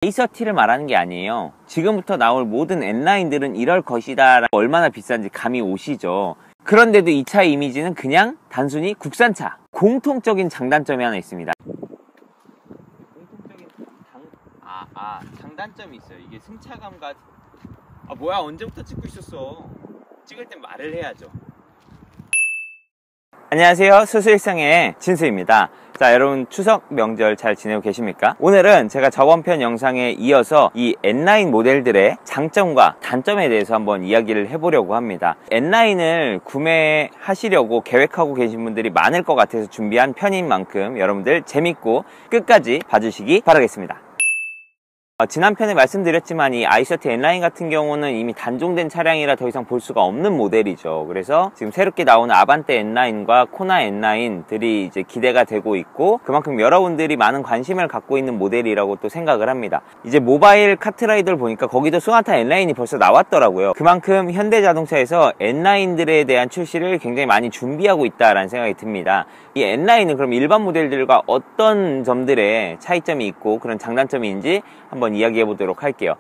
i30를 말하는 게 아니에요. 지금부터 나올 모든 N라인들은 이럴 것이다. 얼마나 비싼지 감이 오시죠. 그런데도 이 차의 이미지는 그냥 단순히 국산차. 공통적인 장단점이 하나 있습니다. 공통적인 장단점이 있어요. 이게 승차감과 뭐야, 언제부터 찍고 있었어. 찍을 땐 말을 해야죠. 안녕하세요, 수수일상의 진수입니다. 자, 여러분 추석 명절 잘 지내고 계십니까? 오늘은 제가 저번 편 영상에 이어서 이 N라인 모델들의 장점과 단점에 대해서 한번 이야기를 해보려고 합니다. N라인을 구매하시려고 계획하고 계신 분들이 많을 것 같아서 준비한 편인 만큼 여러분들 재밌고 끝까지 봐주시기 바라겠습니다. 지난 편에 말씀드렸지만 이 i30 N라인 같은 경우는 이미 단종된 차량이라 더 이상 볼 수가 없는 모델이죠. 그래서 지금 새롭게 나오는 아반떼 N라인과 코나 N라인들이 이제 기대가 되고 있고, 그만큼 여러분들이 많은 관심을 갖고 있는 모델이라고 또 생각을 합니다. 이제 모바일 카트라이더를 보니까 거기도 소나타 N라인이 벌써 나왔더라고요. 그만큼 현대자동차에서 N라인들에 대한 출시를 굉장히 많이 준비하고 있다라는 생각이 듭니다. 이 N라인은 그럼 일반 모델들과 어떤 점들의 차이점이 있고 그런 장단점인지 한번 이야기해 보도록 할게요.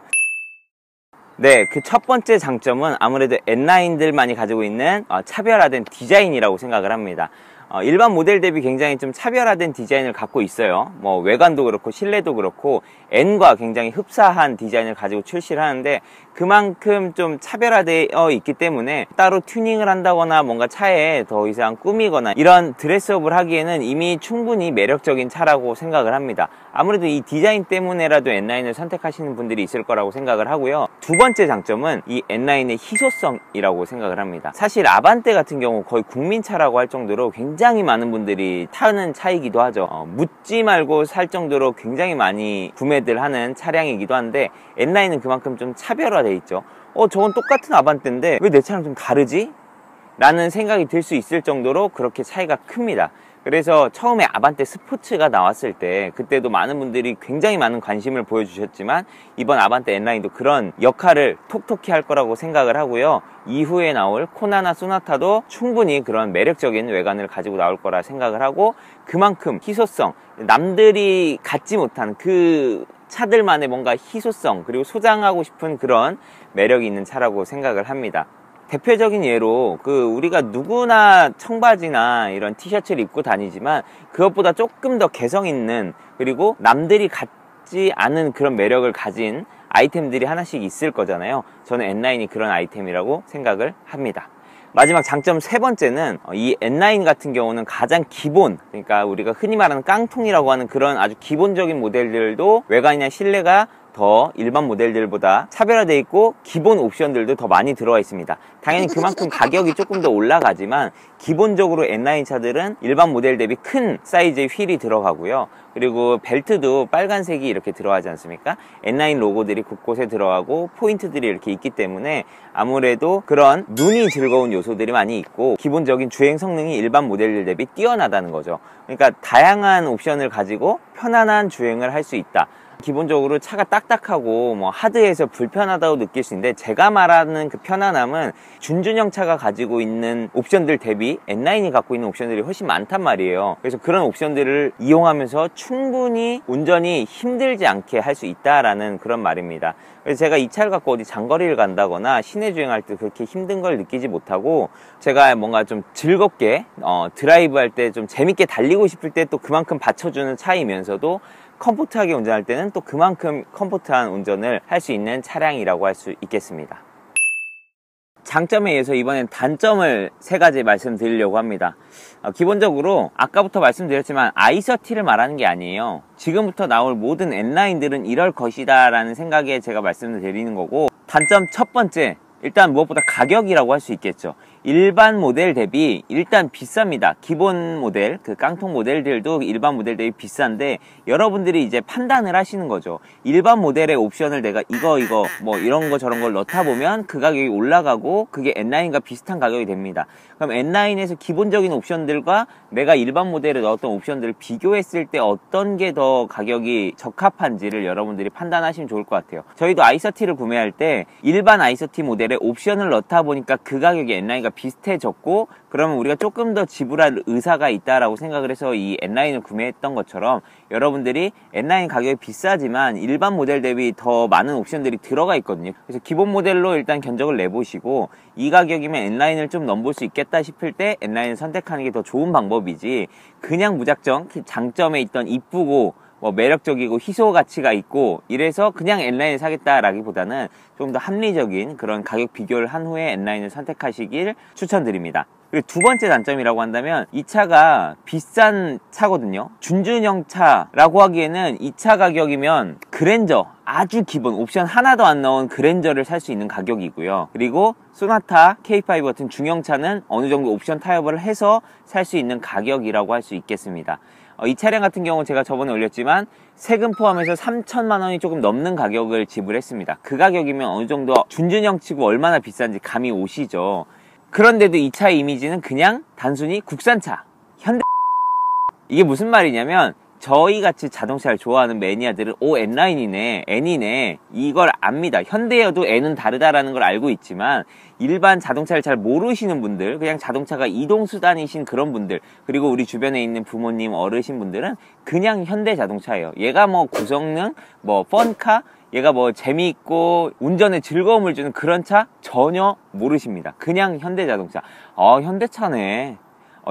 네, 그 첫 번째 장점은 아무래도 N라인들만이 가지고 있는 차별화된 디자인이라고 생각을 합니다. 일반 모델 대비 굉장히 좀 차별화된 디자인을 갖고 있어요. 뭐 외관도 그렇고 실내도 그렇고 N과 굉장히 흡사한 디자인을 가지고 출시를 하는데, 그만큼 좀 차별화되어 있기 때문에 따로 튜닝을 한다거나 뭔가 차에 더 이상 꾸미거나 이런 드레스업을 하기에는 이미 충분히 매력적인 차라고 생각을 합니다. 아무래도 이 디자인 때문에라도 N라인을 선택하시는 분들이 있을 거라고 생각을 하고요. 두 번째 장점은 이 N라인의 희소성이라고 생각을 합니다. 사실 아반떼 같은 경우 거의 국민차라고 할 정도로 굉장히 많은 분들이 타는 차이기도 하죠. 묻지 말고 살 정도로 굉장히 많이 구매들 하는 차량이기도 한데, N라인은 그만큼 좀 차별화되어 있죠. 저건 똑같은 아반떼인데 왜 내 차랑 좀 다르지? 라는 생각이 들 수 있을 정도로 그렇게 차이가 큽니다. 그래서 처음에 아반떼 스포츠가 나왔을 때 그때도 많은 분들이 굉장히 많은 관심을 보여주셨지만, 이번 아반떼 N라인도 그런 역할을 톡톡히 할 거라고 생각을 하고요. 이후에 나올 코나나 소나타도 충분히 그런 매력적인 외관을 가지고 나올 거라 생각을 하고, 그만큼 희소성, 남들이 갖지 못한 그 차들만의 뭔가 희소성, 그리고 소장하고 싶은 그런 매력이 있는 차라고 생각을 합니다. 대표적인 예로 우리가 누구나 청바지나 이런 티셔츠를 입고 다니지만 그것보다 조금 더 개성 있는, 그리고 남들이 갖지 않은 그런 매력을 가진 아이템들이 하나씩 있을 거잖아요. 저는 N라인이 그런 아이템이라고 생각을 합니다. 마지막 장점 세 번째는 이 N라인 같은 경우는 가장 기본, 그러니까 우리가 흔히 말하는 깡통이라고 하는 그런 아주 기본적인 모델들도 외관이나 실내가 더 일반 모델들보다 차별화되어 있고 기본 옵션들도 더 많이 들어와 있습니다. 당연히 그만큼 가격이 조금 더 올라가지만 기본적으로 N라인 차들은 일반 모델 대비 큰 사이즈의 휠이 들어가고요. 그리고 벨트도 빨간색이 이렇게 들어가지 않습니까? N라인 로고들이 곳곳에 들어가고 포인트들이 이렇게 있기 때문에 아무래도 그런 눈이 즐거운 요소들이 많이 있고, 기본적인 주행 성능이 일반 모델들 대비 뛰어나다는 거죠. 그러니까 다양한 옵션을 가지고 편안한 주행을 할 수 있다. 기본적으로 차가 딱딱하고 하드해서 불편하다고 느낄 수 있는데, 제가 말하는 그 편안함은 준준형 차가 가지고 있는 옵션들 대비 N라인이 갖고 있는 옵션들이 훨씬 많단 말이에요. 그래서 그런 옵션들을 이용하면서 충분히 운전이 힘들지 않게 할 수 있다라는 그런 말입니다. 그래서 제가 이 차를 갖고 어디 장거리를 간다거나 시내 주행할 때 그렇게 힘든 걸 느끼지 못하고, 제가 뭔가 좀 즐겁게 드라이브 할 때 좀 재밌게 달리고 싶을 때 또 그만큼 받쳐주는 차이면서도 컴포트하게 운전할 때는 또 그만큼 컴포트한 운전을 할 수 있는 차량이라고 할 수 있겠습니다. 장점에 이어서 이번엔 단점을 세 가지 말씀드리려고 합니다. 기본적으로 아까부터 말씀드렸지만 i30를 말하는 게 아니에요. 지금부터 나올 모든 N라인들은 이럴 것이다 라는 생각에 제가 말씀을 드리는 거고, 단점 첫 번째, 일단 무엇보다 가격이라고 할 수 있겠죠. 일반 모델 대비 일단 비쌉니다. 기본 모델, 그 깡통 모델들도 일반 모델 대비 비싼데, 여러분들이 이제 판단을 하시는 거죠. 일반 모델의 옵션을 내가 이거 뭐 이런 거 저런 걸 넣다 보면 그 가격이 올라가고 그게 N라인과 비슷한 가격이 됩니다. 그럼 N라인에서 기본적인 옵션들과 내가 일반 모델에 넣었던 옵션들을 비교했을 때 어떤 게 더 가격이 적합한지를 여러분들이 판단하시면 좋을 것 같아요. 저희도 i30를 구매할 때 일반 i30 모델에 옵션을 넣다 보니까 그 가격이 N라인과 가격대가 비슷해졌고, 그러면 우리가 조금 더 지불할 의사가 있다라고 생각을 해서 이 N9을 구매했던 것처럼, 여러분들이 N9 가격이 비싸지만 일반 모델 대비 더 많은 옵션들이 들어가 있거든요. 그래서 기본 모델로 일단 견적을 내보시고, 이 가격이면 N9을 좀 넘볼 수 있겠다 싶을 때 N9을 선택하는 게 더 좋은 방법이지, 그냥 무작정 장점에 있던 이쁘고 뭐 매력적이고 희소 가치가 있고 이래서 그냥 N9을 사겠다라기보다는 좀 더 합리적인 그런 가격 비교를 한 후에 N9을 선택하시길 추천드립니다. 그리고 두 번째 단점이라고 한다면, 이 차가 비싼 차거든요. 준준형 차라고 하기에는 이 차 가격이면 그랜저, 아주 기본 옵션 하나도 안 넣은 그랜저를 살 수 있는 가격이고요. 그리고 소나타 K5 같은 중형차는 어느 정도 옵션 타협을 해서 살 수 있는 가격이라고 할 수 있겠습니다. 이 차량 같은 경우 제가 저번에 올렸지만 세금 포함해서 3천만 원이 조금 넘는 가격을 지불했습니다. 그 가격이면 어느 정도 준준형 치고 얼마나 비싼지 감이 오시죠. 그런데도 이 차의 이미지는 그냥 단순히 국산차, 현대. 이게 무슨 말이냐면, 저희같이 자동차를 좋아하는 매니아들은 오, N9이네, N이네, 이걸 압니다. 현대여도 N은 다르다라는 걸 알고 있지만, 일반 자동차를 잘 모르시는 분들, 그냥 자동차가 이동수단이신 그런 분들, 그리고 우리 주변에 있는 부모님, 어르신분들은 그냥 현대 자동차예요. 얘가 뭐 고성능, 뭐 펀카, 얘가 뭐 재미있고 운전에 즐거움을 주는 그런 차 전혀 모르십니다. 그냥 현대자동차, 현대차네,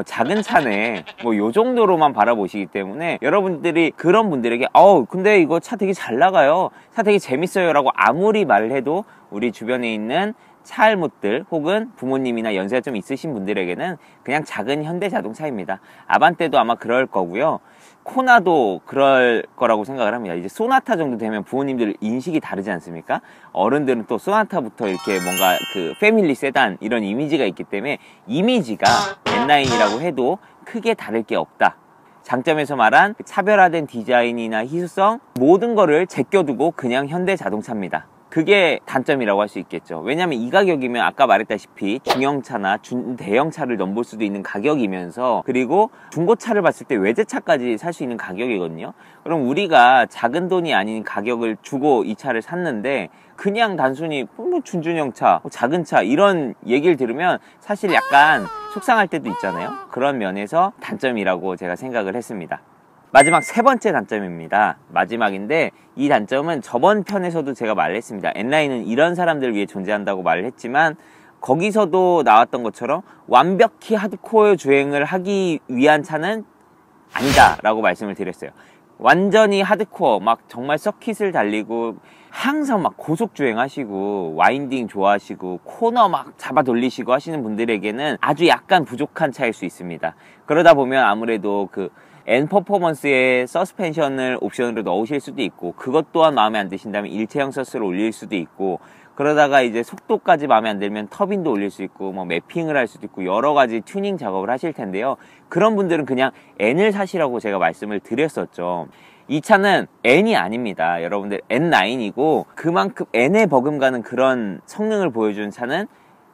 작은 차네, 뭐 요 정도로만 바라보시기 때문에, 여러분들이 그런 분들에게 근데 이거 차 되게 잘 나가요, 차 되게 재밌어요 라고 아무리 말을 해도 우리 주변에 있는 차알못들 혹은 부모님이나 연세가 좀 있으신 분들에게는 그냥 작은 현대자동차입니다. 아반떼도 아마 그럴 거고요. 코나도 그럴 거라고 생각을 합니다. 이제 소나타 정도 되면 부모님들 인식이 다르지 않습니까? 어른들은 또 소나타부터 이렇게 뭔가 그 패밀리 세단 이런 이미지가 있기 때문에, 이미지가 N9이라고 해도 크게 다를 게 없다. 장점에서 말한 차별화된 디자인이나 희소성, 모든 거를 제껴두고 그냥 현대 자동차입니다. 그게 단점이라고 할 수 있겠죠. 왜냐면 이 가격이면 아까 말했다시피 중형차나 중대형차를 넘볼 수도 있는 가격이면서, 그리고 중고차를 봤을 때 외제차까지 살 수 있는 가격이거든요. 그럼 우리가 작은 돈이 아닌 가격을 주고 이 차를 샀는데 그냥 단순히 뭐 준준형차, 작은 차 이런 얘기를 들으면 사실 약간 속상할 때도 있잖아요. 그런 면에서 단점이라고 제가 생각을 했습니다. 마지막 세 번째 단점입니다. 마지막인데, 이 단점은 저번 편에서도 제가 말했습니다. N9은 이런 사람들을 위해 존재한다고 말을 했지만, 거기서도 나왔던 것처럼 완벽히 하드코어 주행을 하기 위한 차는 아니다 라고 말씀을 드렸어요. 완전히 하드코어, 막 정말 서킷을 달리고 항상 막 고속 주행하시고 와인딩 좋아하시고 코너 막 잡아 돌리시고 하시는 분들에게는 아주 약간 부족한 차일 수 있습니다. 그러다 보면 아무래도 그 N 퍼포먼스의 서스펜션을 옵션으로 넣으실 수도 있고, 그것 또한 마음에 안 드신다면 일체형 서스를 올릴 수도 있고, 그러다가 이제 속도까지 마음에 안 들면 터빈도 올릴 수 있고, 뭐 매핑을 할 수도 있고, 여러 가지 튜닝 작업을 하실 텐데요. 그런 분들은 그냥 N을 사시라고 제가 말씀을 드렸었죠. 이 차는 N이 아닙니다. 여러분들 N9이고, 그만큼 N에 버금가는 그런 성능을 보여주는 차는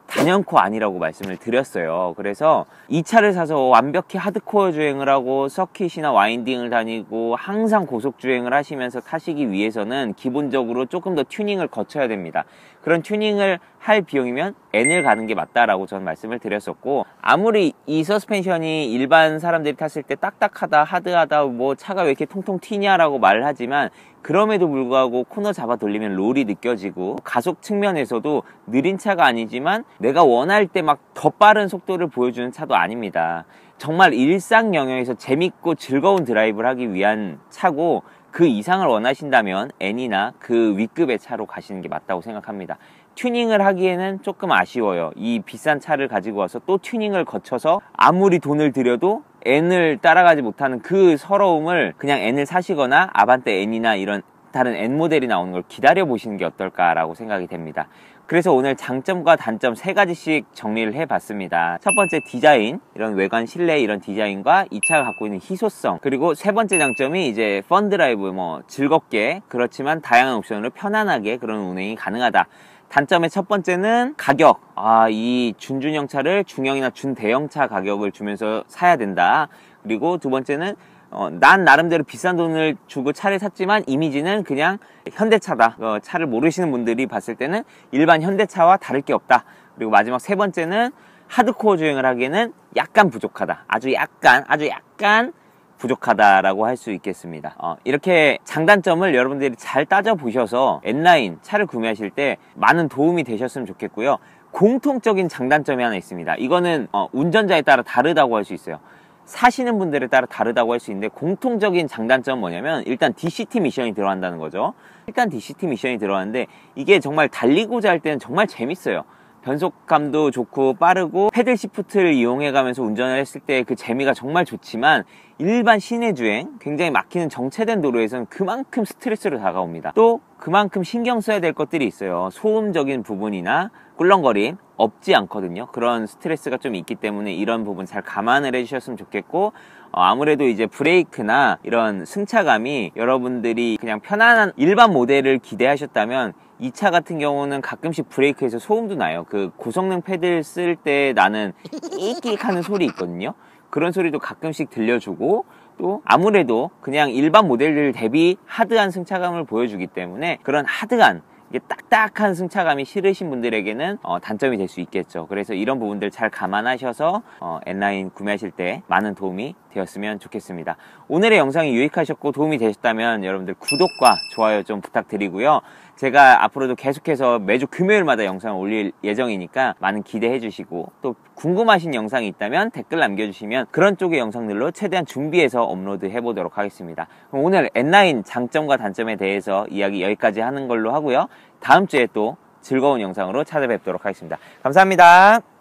단연코 아니라고 말씀을 드렸어요. 그래서 이 차를 사서 완벽히 하드코어 주행을 하고 서킷이나 와인딩을 다니고 항상 고속 주행을 하시면서 타시기 위해서는 기본적으로 조금 더 튜닝을 거쳐야 됩니다. 그런 튜닝을 할 비용이면 N을 가는 게 맞다라고 저는 말씀을 드렸었고, 아무리 이 서스펜션이 일반 사람들이 탔을 때 딱딱하다, 하드하다, 뭐 차가 왜 이렇게 통통 튀냐라고 말을 하지만, 그럼에도 불구하고 코너 잡아 돌리면 롤이 느껴지고, 가속 측면에서도 느린 차가 아니지만 내가 원할 때 막 더 빠른 속도를 보여주는 차도 아닙니다. 정말 일상 영역에서 재밌고 즐거운 드라이브를 하기 위한 차고, 그 이상을 원하신다면 N이나 그 윗급의 차로 가시는 게 맞다고 생각합니다. 튜닝을 하기에는 조금 아쉬워요. 이 비싼 차를 가지고 와서 또 튜닝을 거쳐서 아무리 돈을 들여도 N을 따라가지 못하는 그 서러움을, 그냥 N을 사시거나 아반떼 N이나 이런 다른 N 모델이 나오는 걸 기다려 보시는 게 어떨까라고 생각이 됩니다. 그래서 오늘 장점과 단점 세 가지씩 정리를 해봤습니다. 첫 번째, 디자인, 이런 외관 실내 이런 디자인과 이 차가 갖고 있는 희소성, 그리고 세 번째 장점이 이제 펀드라이브, 뭐 즐겁게 그렇지만 다양한 옵션으로 편안하게 그런 운행이 가능하다. 단점의 첫 번째는 가격, 이 준준형 차를 중형이나 준대형차 가격을 주면서 사야 된다. 그리고 두 번째는 난 나름대로 비싼 돈을 주고 차를 샀지만 이미지는 그냥 현대차다. 차를 모르시는 분들이 봤을 때는 일반 현대차와 다를 게 없다. 그리고 마지막 세 번째는 하드코어 주행을 하기에는 약간 부족하다. 아주 약간 부족하다라고 할 수 있겠습니다. 이렇게 장단점을 여러분들이 잘 따져보셔서 N9 차를 구매하실 때 많은 도움이 되셨으면 좋겠고요. 공통적인 장단점이 하나 있습니다. 이거는 운전자에 따라 다르다고 할 수 있어요. 사시는 분들에 따라 다르다고 할 수 있는데, 공통적인 장단점은 뭐냐면 일단 DCT 미션이 들어간다는 거죠. 일단 DCT 미션이 들어가는데 이게 정말 달리고자 할 때는 정말 재밌어요. 변속감도 좋고 빠르고 패들 시프트를 이용해 가면서 운전을 했을 때 그 재미가 정말 좋지만, 일반 시내 주행, 굉장히 막히는 정체된 도로에서는 그만큼 스트레스로 다가옵니다. 또 그만큼 신경 써야 될 것들이 있어요. 소음적인 부분이나 꿀렁거림 없지 않거든요. 그런 스트레스가 좀 있기 때문에 이런 부분 잘 감안을 해주셨으면 좋겠고, 아무래도 이제 브레이크나 이런 승차감이 여러분들이 그냥 편안한 일반 모델을 기대하셨다면, 이 차 같은 경우는 가끔씩 브레이크에서 소음도 나요. 그 고성능 패들 쓸 때 나는 끼익끼익 하는 소리 있거든요. 그런 소리도 가끔씩 들려주고, 또 아무래도 그냥 일반 모델들 대비 하드한 승차감을 보여주기 때문에 그런 하드한, 이게 딱딱한 승차감이 싫으신 분들에게는 단점이 될 수 있겠죠. 그래서 이런 부분들 잘 감안하셔서 N9 구매하실 때 많은 도움이 되었으면 좋겠습니다. 오늘의 영상이 유익하셨고 도움이 되셨다면 여러분들 구독과 좋아요 좀 부탁드리고요. 제가 앞으로도 계속해서 매주 금요일마다 영상을 올릴 예정이니까 많은 기대해 주시고, 또 궁금하신 영상이 있다면 댓글 남겨주시면 그런 쪽의 영상들로 최대한 준비해서 업로드 해보도록 하겠습니다. 그럼 오늘 N9 장점과 단점에 대해서 이야기 여기까지 하는 걸로 하고요. 다음 주에 또 즐거운 영상으로 찾아뵙도록 하겠습니다. 감사합니다.